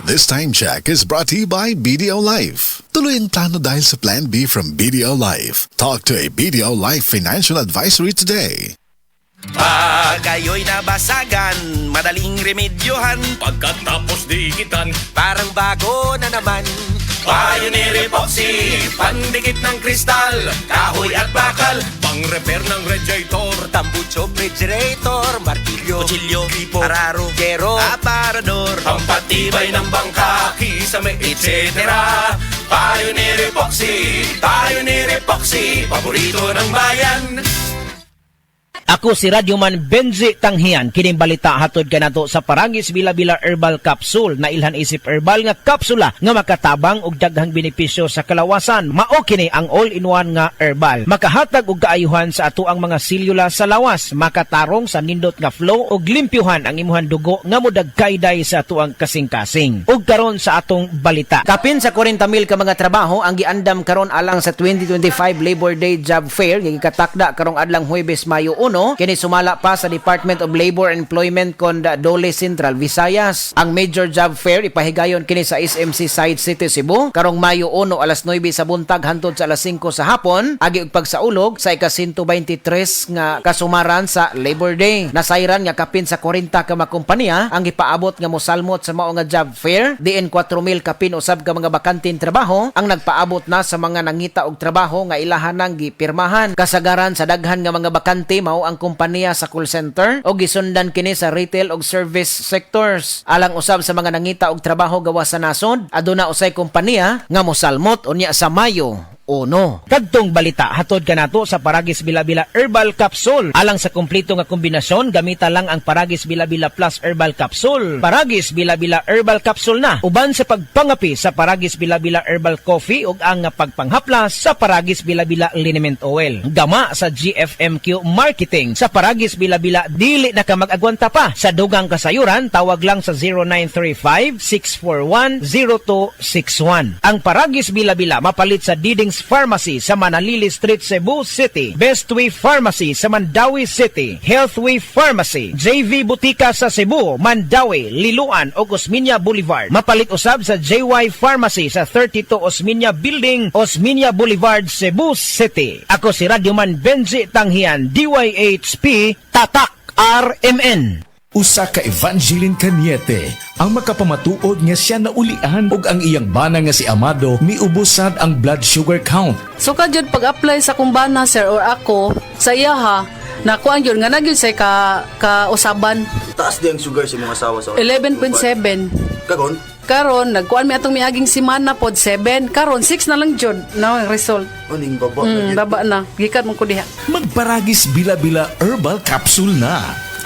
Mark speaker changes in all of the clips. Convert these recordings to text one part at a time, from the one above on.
Speaker 1: This time check is brought to you by BDO Life. Tuloy ang plano dahil sa Plan B from BDO Life. Talk to a BDO Life financial advisory today.
Speaker 2: Pag ayo'y nabasagan, madaling remedyohan.
Speaker 3: Pagkatapos dikitan,
Speaker 2: Parang bago na naman. Pioneer Epoxy, pandikit ng kristal, kahoy at bakal,
Speaker 3: pang-repair ng radiator,
Speaker 2: tambucho, refrigerator, martilyo, kutsilyo, gripo, araro, gero, aparador,
Speaker 3: pampatibay ng bangka, kisame, etc.
Speaker 2: Pioneer Epoxy, paborito ng bayan.
Speaker 4: Ako si Radyoman Benji Tanghian, kining balita hatod kanato sa Paragis Bila-Bila Herbal Capsule na ilhan isip herbal nga kapsula nga makatabang og daghang benepisyo sa kalawasan. Mao kini ang all-in-one nga herbal. Makahatag og kaayuhan sa ato ang mga selula sa lawas, makatarong sa nindot nga flow og limpyuhan ang imuhang dugo nga modagkayday sa ato ang kasing-kasing. Ug karon sa atong balita. Kapin sa 40,000 ka mga trabaho ang giandam karon alang sa 2025 Labor Day Job Fair nga gikatakda karong adlang Huwebes Mayo 1. Kini sumala pa sa Department of Labor and Employment kon Dole Central, Visayas. Ang major job fair ipahigayon kini sa SMC Side City, Cebu karong Mayo 1 alas 9 sa buntag hangtod sa alas 5 sa hapon, agi og pagsaulog sa ika-123 nga kasumaran sa Labor Day. Nasayran nga kapin sa 40 ka mga kompanya ang gipaabot nga mosalmot sa mao nga job fair. Diin 4,000 kapin usab ka mga bakanting trabaho ang nagpaabot na sa mga nangita og trabaho nga ilahan nang gipirmahan. Kasagaran sa daghan nga mga bakante mao ang kompanya sa call center o gisundan kini sa retail og service sectors. Alang usab sa mga nangita og trabaho gawas sa nasod, aduna usay kompanya nga mosalmot unya sa Mayo 1. Kadtong balita hatod kanato sa Paragis Bila-Bila Herbal Capsule. Alang sa kumpleto nga kombinasyon, gamita lang ang Paragis Bila-Bila Plus Herbal Capsule. Paragis Bila-Bila Herbal Capsule na uban sa pagpangapi sa Paragis Bila-Bila Herbal Coffee ug ang pagpanghaplas sa Paragis Bila-Bila Liniment Oil. Gama sa GFMQ Marketing sa Paragis Bila-Bila, dili na ka mag-agwanta pa. Sa dugang kasayuran, tawag lang sa 0935-641-0261. Ang Paragis Bila-Bila mapalit sa Diding Pharmacy sa Manalili Street, Cebu City, Bestway Pharmacy sa Mandawi City, Healthway Pharmacy, JV Butika sa Cebu, Mandawi, Liloan o Osmeña Boulevard. Mapalit usab sa JY Pharmacy sa 32 Osmeña Building, Osmeña Boulevard, Cebu City. Ako si Radyoman Benji Tanghian, DYHP, Tatak RMN.
Speaker 5: Usa ka Evangeline Cañete ang makapamatuod nga siya naulian ug ang iyang bana nga si Amado miubusad ang blood sugar count.
Speaker 6: So kadyod pag-apply sa kumbana sir or ako sa iya ha, nakuha yun nga nagyod sa ka-usaban.
Speaker 7: Taas di ang sugar sa mga asawa sa
Speaker 6: 11.7.
Speaker 7: Karon?
Speaker 6: Karon, nagkuhan mi atong miaging simana pod 7. Karon, 6 na lang jud na ang result.
Speaker 7: Uning baba
Speaker 6: Baba na. Gikat mo ko diha.
Speaker 5: Magparagis Bila-Bila Herbal Capsule na.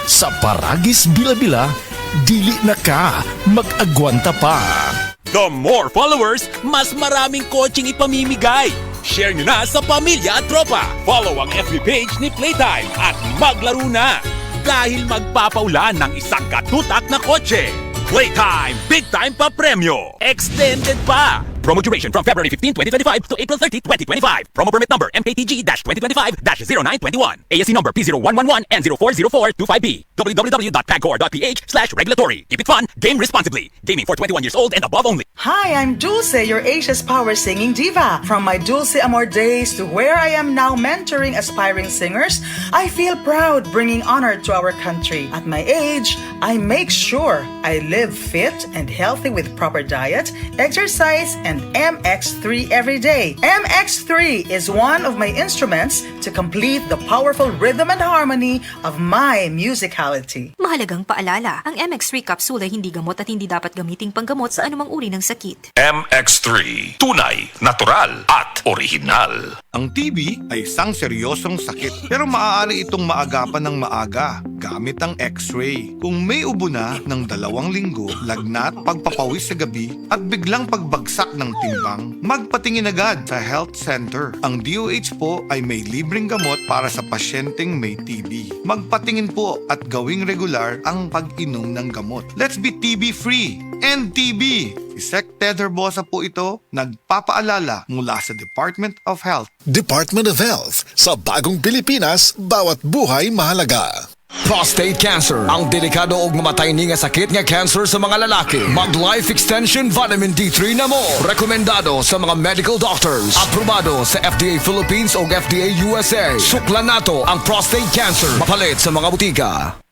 Speaker 5: Sa Paragis Bila-Bila, dili na ka mag-agwanta pa.
Speaker 3: The more followers, mas maraming coaching ipamimigay. Share nyo na sa pamilya at tropa. Follow ang FB page ni Playtime at maglaro na. Dahil magpapaulan ng isang katutak na kotse. Playtime, big time pa premyo. Extended pa. Promo duration from February 15, 2025 to April 30, 2025. Promo permit number MKTG-2025-0921. ASC number P0111 and 040425B. www.pagcor.ph/regulatory. Keep it fun, game responsibly. Gaming for 21 years old and above only.
Speaker 8: Hi, I'm Dulce, your Asia's Power singing diva. From my Dulce Amor days to where I am now mentoring aspiring singers, I feel proud bringing honor to our country. At my age, I make sure I live fit and healthy with proper diet, exercise, and MX3 every day. MX3 is one of my instruments to complete the powerful rhythm and harmony of my musicality.
Speaker 9: Mahalagang paalala, ang MX3 capsule ay hindi gamot at hindi dapat gamiting panggamot sa anumang uri ng sakit.
Speaker 10: MX3, tunay, natural at original.
Speaker 11: Ang TB ay isang seryosong sakit pero maaari itong maagapan ng maaga gamit ang X-ray. Kung may ubo na ng 2 linggo, lagnat, pagpapawis sa gabi at biglang pagbagsak ng timbang, magpatingin agad sa health center. Ang DOH po ay may libreng gamot para sa pasyenteng may TB. Magpatingin po at gawing regular ang pag-inom ng gamot. Let's be TB-free! End TB! Si Sec Ted Herbosa po ito, nagpapaalala mula sa Department of Health.
Speaker 1: Department of Health, sa bagong Pilipinas, bawat buhay mahalaga.
Speaker 12: prostate cancer. Ang delikado ug mamatay ni nga sakit nga cancer sa mga lalaki. Mag Life Extension Vitamin D3 na mo. Rekomendado sa mga medical doctors. Aprobado sa FDA Philippines ug FDA USA. Suklan nato ang prostate cancer. Mapalit sa mga butika.